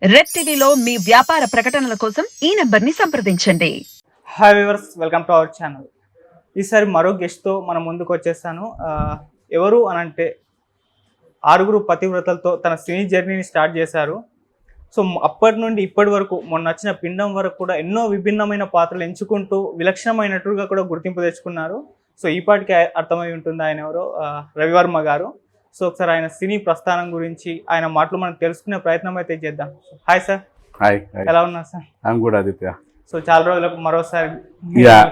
Red టీవీలో మీ వ్యాపార ప్రకటనల కోసం ఈ నంబర్ని సంప్రదించండి. Hi viewers, welcome to our channel. ఈసారి మరో గెస్ట్తో మన ముందుకు వచ్చేసాను. ఎవరు అనంటే ఆరుగురు పతివ్రతలతో తన సినీ జర్నీని స్టార్ట్ చేశారు. సో అప్పటి నుండి ఇప్పటి వరకు మొన్న వచ్చిన పిండం వరకు కూడా ఎన్నో విభిన్నమైన పాత్రలు ఎంచుకుంటూ విలక్షణమైనట్టుగా కూడా గుర్తింపు తెచ్చుకున్నారు. సో ఈ పాటికి అర్థమై ఉంటుంది ఆయన ఎవరో, రవివర్మ గారు. సో ఒకసారి ఆయన సినీ ప్రస్థానం గురించి ఆయన మాటలు మనం తెలుసుకునే ప్రయత్నం అయితే చేద్దాం. Hi sir. హాయ్. ఎలా ఉన్నారు sir? I'm good Aditya. So చాలా రోజులకు మరోసారి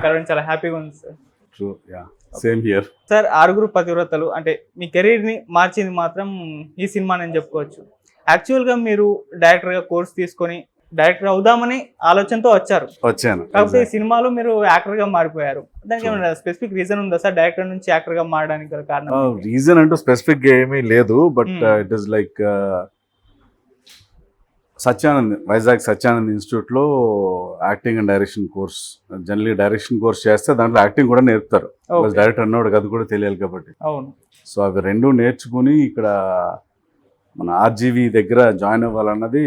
కలవడం చాలా హ్యాపీగా ఉంది sir. True, yeah, same here. Sir, ఆరుగురు పతివ్రతలు అంటే మీ కెరీర్ని మార్చింది మాత్రం ఈ సినిమా నేను చెప్పుకోవచ్చు. యాక్చువల్గా మీరు డైరెక్టర్గా కోర్స్ తీసుకొని డైరెక్టర్ అవుదామని ఆలోచనతో వచ్చాను. కాకపోతే ఈ సినిమాలో మీరు యాక్టర్గా మారిపోయారు. దానికి ఏమైనా స్పెసిఫిక్ రీజన్ ఉందా సార్, డైరెక్టర్ నుంచి యాక్టర్గా మారడానికి గల కారణం? రీజన్ అంటూ స్పెసిఫిక్ ఏమీ లేదు, but it is like Satyanand, Vizag Satyanand ఇన్స్టిట్యూట్లో acting and direction course, generally direction course చేస్తే దాంట్లో యాక్టింగ్ కూడా నేర్పుతారు. డైరెక్టర్ అన్నవాడికి అది కూడా తెలియాలి కాబట్టి. అవును. సో అవి రెండు నేర్చుకుని ఇక్కడ మన ఆర్జీవి దగ్గర జాయిన్ అవ్వాలన్నది,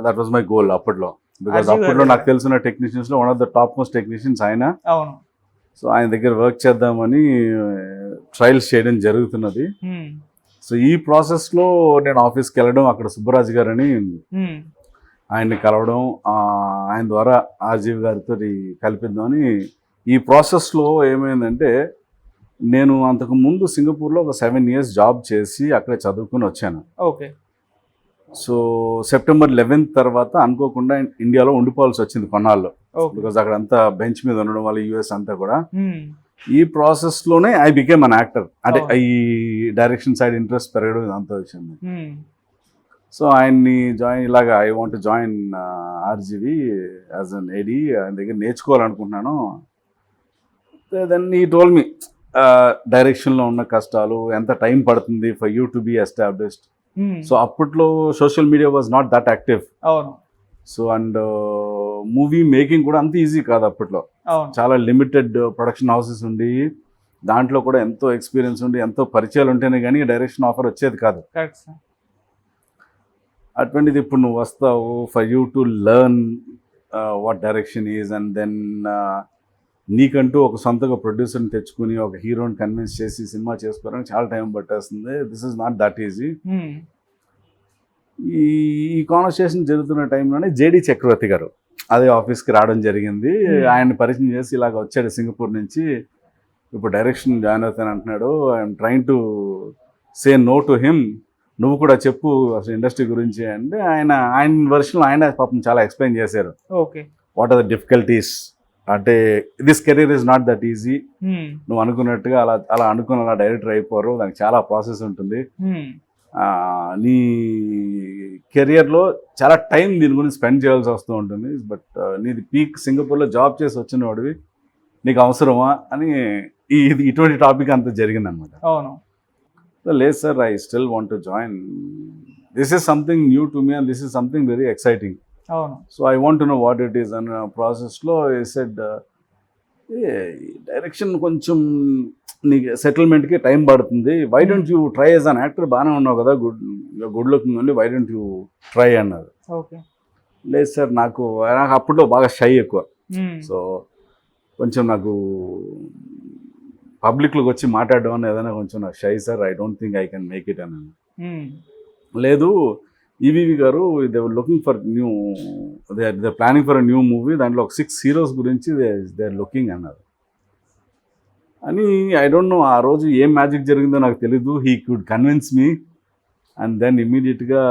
దట్ వాజ్ మై గోల్ అప్పట్లో. బికాజ్ అప్పట్లో నాకు తెలిసిన టెక్నీషియన్స్లో one of the top most technicians ఆయన. అవును. సో ఆయన దగ్గర వర్క్ చేద్దామని ట్రయల్స్ చేయడం జరుగుతున్నది. సో ఈ ప్రాసెస్లో నేను ఆఫీస్కి వెళ్ళడం, అక్కడ సుబ్బరాజు గారని ఆయన్ని కలవడం, ఆయన ద్వారా ఆర్జీవి గారితో కలిపిద్దామని. ఈ ప్రాసెస్లో ఏమైందంటే, నేను అంతకు ముందు సింగపూర్లో ఒక 7 years జాబ్ చేసి అక్కడే చదువుకుని వచ్చాను. ఓకే. సో September 11th తర్వాత అనుకోకుండా ఇండియాలో ఉండిపోవాల్సి వచ్చింది కొన్నాళ్ళు. బికాజ్ అక్కడ అంతా బెంచ్ మీద ఉండడం వల్ల యూఎస్ అంతా కూడా. ఈ ప్రాసెస్లోనే ఐ బికేమ్ అన్ యాక్టర్. అంటే ఈ డైరెక్షన్ సైడ్ ఇంట్రెస్ట్ పెరగడం ఇదంతా వచ్చింది. సో ఆయన్ని జాయిన్, ఇలాగా I want join RGV as an AD, ఆయన దగ్గర నేర్చుకోవాలనుకుంటున్నాను. దెన్ హీ టోల్డ్ మీ డైరెక్షన్లో ఉన్న కష్టాలు, ఎంత టైం పడుతుంది for you to be established. So అప్పట్లో social media was not that active. అవును. సో అండ్ మూవీ మేకింగ్ కూడా అంత ఈజీ కాదు అప్పట్లో. చాలా లిమిటెడ్ ప్రొడక్షన్ హౌసెస్ ఉండి, దాంట్లో కూడా ఎంతో ఎక్స్పీరియన్స్ ఉండి, ఎంతో పరిచయాలు ఉంటేనే కానీ డైరెక్షన్ ఆఫర్ వచ్చేది కాదు. అటువంటిది ఇప్పుడు నువ్వు వస్తావు for you to learn what direction is, and then నీకంటూ ఒక సొంతగా ప్రొడ్యూసర్ని తెచ్చుకుని ఒక హీరోని కన్విన్స్ చేసి సినిమా చేసుకోవడానికి చాలా టైం పట్టేస్తుంది. This is not that easy. ఈ కాన్వర్సేషన్ జరుగుతున్న టైంలోనే జేడి చక్రవర్తి గారు అదే ఆఫీస్కి రావడం జరిగింది. ఆయన్ని పరిచయం చేసి ఇలాగ వచ్చాడు సింగపూర్ నుంచి, ఇప్పుడు డైరెక్షన్ జాయిన్ అవుతాను అంటున్నాడు, I'm trying to say no to him, నువ్వు కూడా చెప్పు అసలు ఇండస్ట్రీ గురించి అంటే. ఆయన వర్షన్లో ఆయన పాపం చాలా ఎక్స్ప్లెయిన్ చేశారు. Okay. What are the difficulties, అంటే this career is not that easy, నువ్వు అనుకున్నట్టుగా అలా అనుకుని అలా డైరెక్టర్ అయిపోరు, దానికి చాలా ప్రాసెస్ ఉంటుంది. నీ కెరియర్లో చాలా టైం దీని గురించి స్పెండ్ చేయాల్సి వస్తూ ఉంటుంది. బట్ నీది పీక్ సింగపూర్లో జాబ్ చేసి వచ్చిన వాడివి, నీకు అవసరమా అని ఇటువంటి టాపిక్ అంతా జరిగిందనమాట. అవును. లేదు sir, I still want to join, this is something new to me and this is something very exciting. అవును. So I want to know what it is అన్న ప్రాసెస్లో ఐ సెడ్, డైరెక్షన్ కొంచెం నీకు సెటిల్మెంట్కి టైం పడుతుంది, why don't you try as an actor, బాగానే ఉన్నావు కదా, గుడ్ లుకింగ్ ఉంది, వై డోంట్ యూ ట్రై అన్నారు. ఓకే. లేదు సార్, నాకు అప్పట్లో బాగా షై ఎక్కువ. సో కొంచెం నాకు పబ్లిక్లోకి వచ్చి మాట్లాడడం అని ఏదైనా కొంచెం నాకు shy sir, I don't think I can make it అన్నాను. లేదు, ఈవీవి గారు they were looking for new, they planning for a new movie, దాంట్లో ఒక 6 heroes గురించి దే ఆర్ లుకింగ్ అన్నారు అని. ఐ డోంట్ నో ఆ రోజు ఏం మ్యాజిక్ జరిగిందో నాకు తెలీదు. He could convince me, and then ఇమీడియట్గా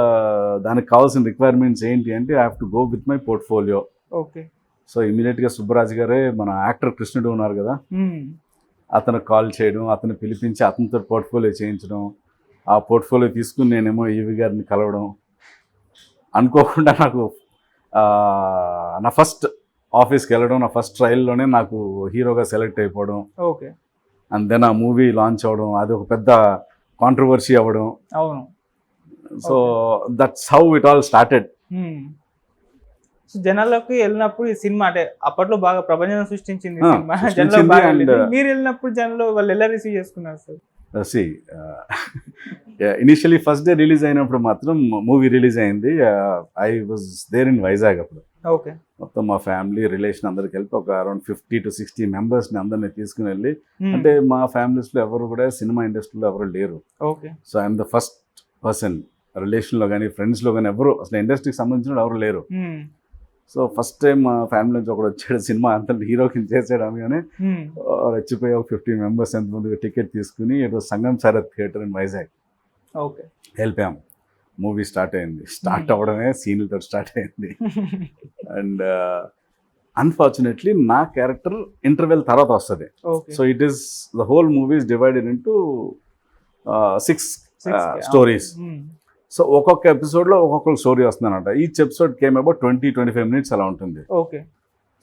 దానికి కావాల్సిన రిక్వైర్మెంట్స్ ఏంటి అంటే, I have to go with my portfolio. Okay. So ఇమీడియట్గా సుబ్బరాజు గారే, మన యాక్టర్ కృష్ణుడు ఉన్నారు కదా, అతను కాల్ చేయడం, అతను పిలిపించి అతనితో పోర్ట్ఫోలియో చేయించడం, ఆ పోర్ట్ఫోలియో తీసుకుని నేనేమో ఈవి గారిని కలవడం. అనుకోకుండా నాకు నా ఫస్ట్ ఆఫీస్కి వెళ్ళడం, నా ఫస్ట్ ట్రయల్లోనే నాకు హీరోగా సెలెక్ట్ అయిపోవడం. ఓకే. అండ్ దెన్ ఆ మూవీ లాంచ్ అవ్వడం, అది ఒక పెద్ద కాంట్రవర్సీ అవ్వడం. అవును. So that's how it all started. జనాల్లోకి వెళ్ళినప్పుడు ఈ సినిమా అంటే అప్పట్లో బాగా ప్రపంచం సృష్టించింది. మీరు వెళ్ళినప్పుడు జనాలు వాళ్ళు ఎలా రిసీవ్ చేసుకున్నారు sir? See initially first day release అయినప్పుడు మాత్రం మూవీ రిలీజ్ అయింది. I was there in Vizag అప్పుడు. ఓకే. మొత్తం మా ఫ్యామిలీ రిలేషన్ అందరికి కలిపి ఒక అరౌండ్ 50 to 60 మెంబర్స్ని అందరినీ తీసుకుని వెళ్ళి, అంటే మా ఫ్యామిలీస్లో ఎవరు కూడా సినిమా ఇండస్ట్రీలో ఎవరు లేరు. Okay. So I'm the first person రిలేషన్లో కానీ ఫ్రెండ్స్లో కానీ ఎవరు అసలు ఇండస్ట్రీకి సంబంధించిన ఎవరు లేరు. సో ఫస్ట్ టైం మా ఫ్యామిలీ నుంచి ఒకడు వచ్చాడు, సినిమా అంతా హీరోకి చేసాడు అనగానే రెచ్చిపోయి ఒక 50 మెంబర్స్ ఎంతమంది టికెట్ తీసుకుని ఇటు సంగం Sarath theatre in Vizag okay వెళ్ళిపోయాం. మూవీ స్టార్ట్ అయింది. స్టార్ట్ అవ్వడమే సీన్లతో స్టార్ట్ అయింది. అండ్ అన్ఫార్చునేట్లీ నా క్యారెక్టర్ ఇంటర్వెల్ తర్వాత వస్తుంది. So it is the whole movie is divided into 6 stories. So ఒక్కొక్క ఎపిసోడ్లో ఒక్కొక్క స్టోరీ వస్తుందన్నమాట. Each episode came about 20-25 minutes అలా ఉంటుంది. ఓకే.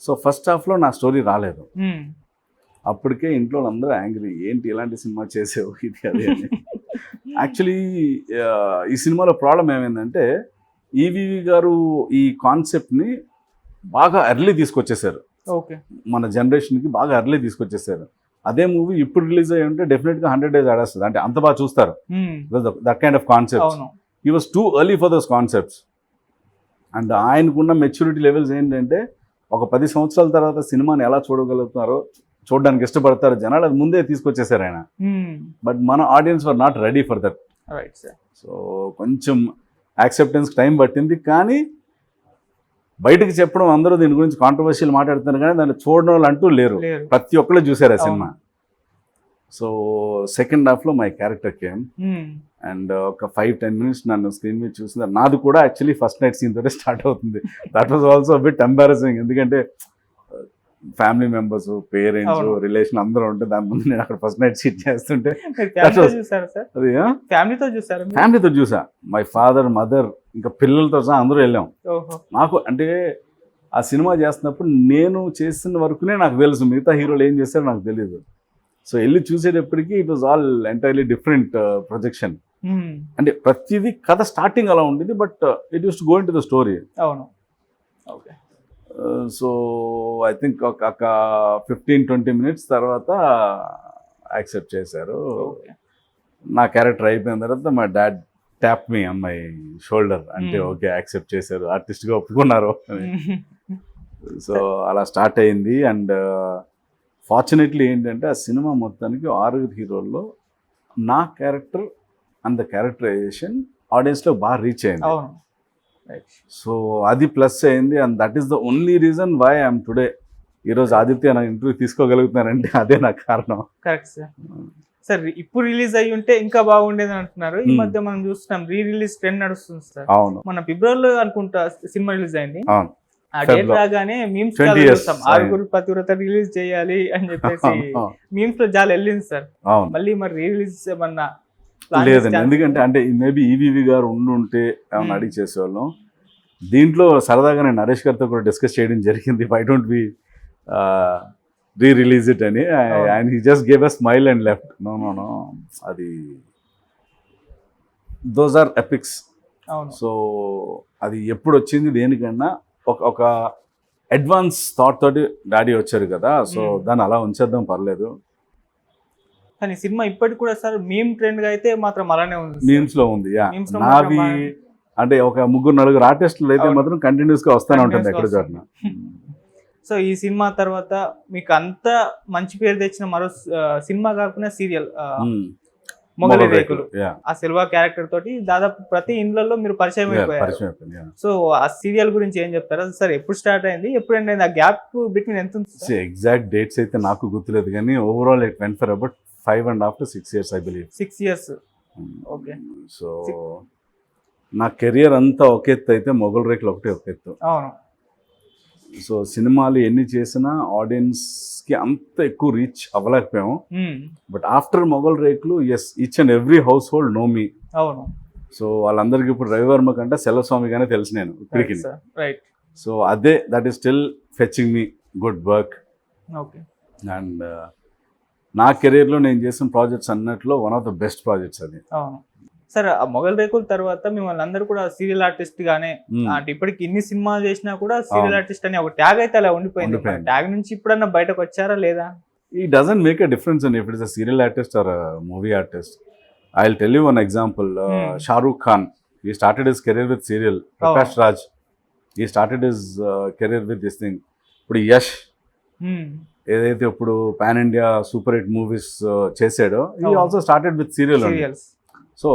సో ఫస్ట్ హాఫ్లో నా స్టోరీ రాలేదు. అప్పటికే ఇంట్లో అందరూ యాంగ్రీ, ఏంటి ఇలాంటి సినిమా చేసావు ఇది అది అని. యాక్చువల్లీ ఈ సినిమాలో ప్రాబ్లం ఏమైందంటే ఈవీవి గారు ఈ కాన్సెప్ట్ని బాగా ఎర్లీ తీసుకొచ్చేసారు. ఓకే. మన జనరేషన్కి బాగా ఎర్లీ తీసుకొచ్చేసారు. అదే మూవీ ఇప్పుడు రిలీజ్ అయ్యి ఉంటే డెఫినెట్గా 100 days ఆడేస్తుంది. అంటే అంత బాగా చూస్తారు. That kind of concept. He was too early for those concepts. And ఆయనకున్న మెచ్యూరిటీ లెవెల్స్ ఏంటంటే ఒక 10 సంవత్సరాల తర్వాత సినిమాని ఎలా చూడగలుగుతున్నారో, చూడడానికి ఇష్టపడతారు జనాలు, అది ముందే తీసుకొచ్చేసారు ఆయన. బట్ మన audience were not ready for that. So కొంచెం యాక్సెప్టెన్స్ టైం పట్టింది. కానీ బయటకు చెప్పడం, అందరూ దీని గురించి కాంట్రవర్షియల్ మాట్లాడుతున్నారు కానీ దాన్ని చూడడం వాళ్ళు అంటూ లేరు. ప్రతి ఒక్కళ్ళు చూసారు ఆ సినిమా. సో సెకండ్ హాఫ్లో మై క్యారెక్టర్ కేమ్ అండ్ ఒక 5-10 minutes నన్ను స్క్రీన్ మీద చూసింది. నాది కూడా యాక్చువల్లీ ఫస్ట్ నైట్ సీన్ తోటే స్టార్ట్ అవుతుంది. That was also bit embarrassing. ఎందుకంటే ఫ్యామిలీ మెంబర్స్, పేరెంట్స్, రిలేషన్ అందరూ ఉంటే దాని ముందు నేను అక్కడ ఫస్ట్ నైట్ సీట్ చేస్తుంటే అది ఫ్యామిలీతో చూసా. మై ఫాదర్, మదర్, ఇంకా పిల్లలతో సహా అందరూ వెళ్ళాం. నాకు అంటే ఆ సినిమా చేస్తున్నప్పుడు నేను చేస్తున్న వరకునే నాకు తెలుసు, మిగతా హీరోలు ఏం చేస్తారో నాకు తెలియదు. సో వెళ్ళి చూసేటప్పటికి it was all entirely different projection. అంటే ప్రతిదీ కథ స్టార్టింగ్ అలా ఉండేది, but it use to go in to the story. So I think ఒక 15-20 minutes తర్వాత యాక్సెప్ట్ చేశారు. నా క్యారెక్టర్ అయిపోయిన తర్వాత మా dad tap me on my shoulder. అంటే ఓకే, యాక్సెప్ట్ చేశారు, ఆర్టిస్ట్గా ఒప్పుకున్నారు. సో అలా స్టార్ట్ అయింది. అండ్ ఫార్చునేట్లీ ఏంటంటే ఆ సినిమా మొత్తానికి 6 హీరోల్లో నా క్యారెక్టర్ అండ్ ద క్యారెక్టరైజేషన్ ఆడియన్స్లో బాగా రీచ్ అయింది. సో అది ప్లస్ అయింది. And that is the only reason why I'm today. ఈరోజు ఆదిత్య నా ఇంటర్వ్యూ తీసుకోగలుగుతున్నారంటే అదే నాకు కారణం. Correct sir. సార్ ఇప్పుడు రిలీజ్ అయ్యి ఉంటే ఇంకా బాగుండేది అంటున్నారు. ఈ మధ్య మనం చూస్తున్నాం రీ రిలీజ్ ట్రెండ్ నడుస్తుంది సార్. అవును. మన ఫిబ్రవరిలో అనుకుంటా సినిమా రిలీజ్ అయింది. అవును. ఆ డేట్ రాగానే మీమ్స్ చూస్తాం, 6 పతివ్రత రిలీజ్ చేయాలి అని చెప్పేసి మీమ్స్ లో చాలా వెళ్ళింది సార్. మళ్ళీ మరి రీ రిలీజ్ ఏమన్నా లేదండి. ఎందుకంటే అంటే మేబీ ఈవీవి గారు ఉండుంటే ఏమన్నా అడిగి చేసేవాళ్ళం. దీంట్లో సరదాగా నేను నరేష్ గారితో కూడా డిస్కస్ చేయడం జరిగింది, why don't we re release it అని. And he just gave a smile and left. No అది దోస్ ఆర్ ఎపిక్స్. సో అది ఎప్పుడు వచ్చింది దేనికన్నా ఒక అడ్వాన్స్ థాట్ తోటి డాడీ వచ్చారు కదా, సో దాన్ని అలా ఉంచేద్దాం, పర్లేదు. కానీ సినిమా ఇప్పటికి కూడా సార్ మీమ్ ట్రెండ్ గా అయితే మాత్రం అలానే ఉంది, మీమ్స్ లో ఉంది. నావి అంటే ఒక 3-4 ఆర్టిస్టులు అయితే మాత్రం కంటిన్యూస్ గా వస్తానే ఉంటుంది ఎక్కడ చోట. సో ఈ సినిమా తర్వాత మీకు అంత మంచి పేరు తెచ్చిన మరో సినిమా కాకుండా సీరియల్ మొగలి రేకులు. ఆ సిల్వా క్యారెక్టర్ తోటి దాదాపు ప్రతి ఇండ్లలో మీరు పరిచయం అయిపోయారు. సో ఆ సీరియల్ గురించి ఏం చెప్తారా సార్? ఎప్పుడు స్టార్ట్ అయింది, ఎప్పుడు ఎండ్ అయింది? ఆ గ్యాప్ బిట్వీన్ ఎంత ఉంది? ఎగ్జాక్ట్ డేట్స్ అయితే నాకు గుర్తులేదు, కానీ overall it went for about 5.5 to 6 years, I believe. 6 years. Okay. So నా కెరియర్ అంతా ఒక ఎత్తు అయితే మొగలి రేకులు ఒకటే ఒక ఎత్తు. అవును. సో సినిమాలు ఎన్ని చేసినా ఆడియన్స్కి అంత ఎక్కువ reach అవ్వలేకపోయాము. But after Mogali Rekulu yes, each and every household know me. అవును. సో వాళ్ళందరికీ ఇప్పుడు రవివర్మ కంటే సెల్వస్వామిగానే తెలుసు నేను ఇప్పటికి. సో అదే that is still fetching me good work. Okay. And నా కెరీర్లో నేను చేసిన ప్రాజెక్ట్స్ అన్నట్లో one of the best projects అది. అవును సార్. ఆ మొగలి రేకుల తర్వాత మిమ్మల్ని అందరూ కూడా సీరియల్ ఆర్టిస్ట్ గానే, అంటే ఇప్పటికి ఇన్ని సినిమాలు చేసినా కూడా సీరియల్ ఆర్టిస్ట్ అని ఒక ట్యాగ్ అయితే అలా ఉండిపోయింది. ట్యాగ్ నుంచి ఇప్పుడన్నా బయటకు వచ్చారా లేదా? It doesn't make a difference in if it is a serial artist or a movie artist. I'll tell you one example. Shah Rukh Khan, he started his career with serial. Prakash Raj, he started his career with this thing. ఇప్పుడు యష్ ఏదైతే ఇప్పుడు pan India super hit movies చేసాడో ఈ also started with serial. So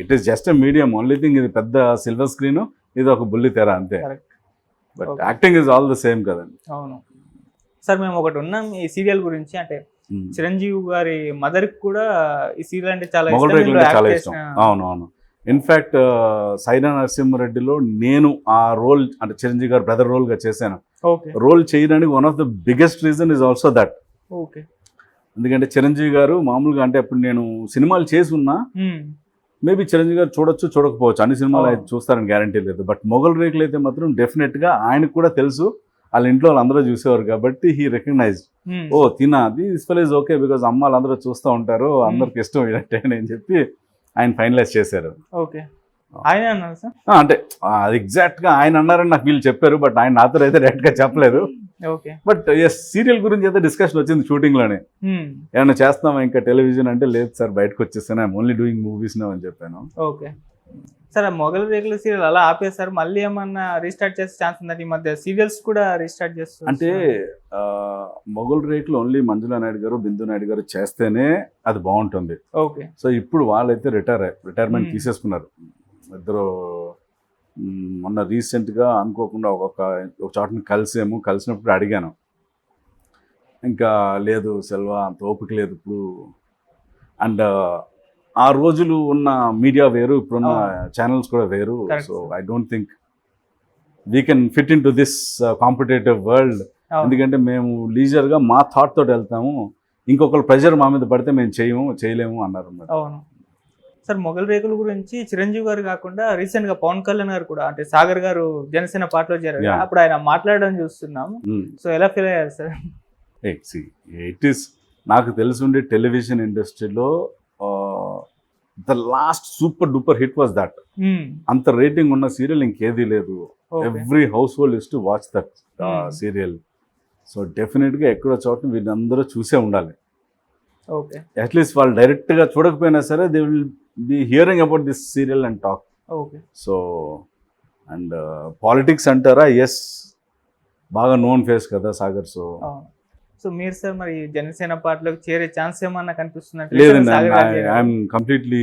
it is just a medium. Only thing ఇది పెద్ద silver screen, ఇది ఒక బుల్లి తెర అంతే. But acting is all the same కదండి. అవును సార్, మేము ఒకటి ఉన్నాం ఈ సీరియల్ గురించి, అంటే చిరంజీవి గారి మదర్ కి కూడా ఈ సీరియల్ అంటే చాలా మొగల్ రేకులు అంటే చాలా ఇష్టం. అవును. ఇన్ఫాక్ట్ సైరా నరసింహారెడ్డిలో నేను ఆ రోల్ అంటే చిరంజీవి గారు బ్రదర్ రోల్ గా చేశాను. రోల్ చేయడానికి one of the biggest reason is also that. ఎందుకంటే చిరంజీవి గారు మామూలుగా అంటే అప్పుడు నేను సినిమాలు చేసి ఉన్నా, మేబీ చిరంజీవి గారు చూడొచ్చు చూడకపోవచ్చు, అన్ని సినిమాలు అయితే చూస్తారని గ్యారంటీ లేదు. బట్ మొగల్ రేకులు అయితే మాత్రం డెఫినెట్ గా ఆయనకు కూడా తెలుసు, వాళ్ళ ఇంట్లో వాళ్ళందరూ చూసేవారు కాబట్టి హీ రికగ్నైజ్డ్, ఓ తినా this fell is okay because అమ్మ వాళ్ళందరూ చూస్తూ ఉంటారు, అందరికి ఇష్టం ఇదంటే అని చెప్పి ఆయన ఫైనలైజ్ చేశారు. అంటే అది ఎగ్జాక్ట్ గా ఆయన అన్నారని నాకు వీళ్ళు చెప్పారు, బట్ ఆయన నాతో అయితే డైరెక్ట్ గా చెప్పలేదు. బట్ ఎస్ సీరియల్ గురించి అయితే డిస్కషన్ వచ్చింది షూటింగ్ లోనే. ఏమైనా చేస్తున్నామా ఇంకా టెలివిజన్ అంటే లేదు సార్ బయటకు వచ్చేస్తాను, I'm only doing movies now అని చెప్పాను. ఓకే సార్, మొగల్ రేకుల సీరియల్ అలా ఆపేసారు, మళ్ళీ ఏమన్నా రీస్టార్ట్ చేసే ఛాన్స్ ఉందంటే ఈ మధ్య సీరియల్స్ కూడా రీస్టార్ట్ చేస్తారు అంటే మొగల్ రేకులు ఓన్లీ మంజులా నాయుడు గారు బిందు నాయుడు గారు చేస్తేనే అది బాగుంటుంది. ఓకే, సో ఇప్పుడు వాళ్ళైతే రిటైర్మెంట్ తీసేసుకున్నారు ఇద్దరు. మొన్న రీసెంట్గా అనుకోకుండా ఒక చోటని కలిసినప్పుడు అడిగాను, ఇంకా లేదు సెల్వా అంత ఓపిక లేదు ఇప్పుడు. అండ్ ఆ రోజులు ఉన్న మీడియా వేరు, ఇప్పుడున్న ఛానల్స్ కూడా వేరు. So I don't think we can fit in to this competitive world. ఎందుకంటే మేము లీజర్గా మా థాట్ తోటి వెళ్తాము, ఇంకొకరు ప్రెషర్ మా మీద పడితే మేము చేయలేము అన్నారు. అవును సార్, మొగల్ రేకుల గురించి చిరంజీవి గారు కాకుండా రీసెంట్ గా పవన్ కళ్యాణ్ గారు కూడా, అంటే సాగర్ గారు జనసేన పార్టీలో చేరారు, అప్పుడు ఆయన మాట్లాడడం చూస్తున్నాము. సో ఎలా ఫీల్ అయ్యారు సార్? ఇట్ ఈస్ నాకు తెలిసి టెలివిజన్ ఇండస్ట్రీలో the last super duper hit was that. అంత రేటింగ్ ఉన్న సీరియల్ ఇంకేదీ లేదు. Every house hold is to watch that serial. So definite గా ఎక్కడో చోట వీళ్ళందరూ చూసే ఉండాలి. అట్లీస్ట్ వాళ్ళు డైరెక్ట్ గా చూడకపోయినా సరే they will be hearing about this serial and talk. So and politics అంటారా, ఎస్ బాగా నోన్ ఫేస్ కదా సాగర్. సో మీరు సార్ మరి జనసేన పార్టీలోకి చేరే ఛాన్స్ ఏమన్నా కనిపిస్తుంది? లేదండి, I'm completely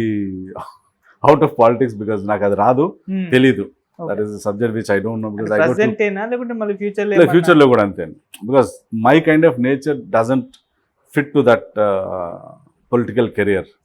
out of politics because నాకు అది రాదు, తెలీదు. That is subject which I don't know because I ప్రెజెంటేనా లేకుంటే మళ్ళీ ఫ్యూచర్ లో కూడా అంతే. Because my kind of nature doesn't fit to that political career.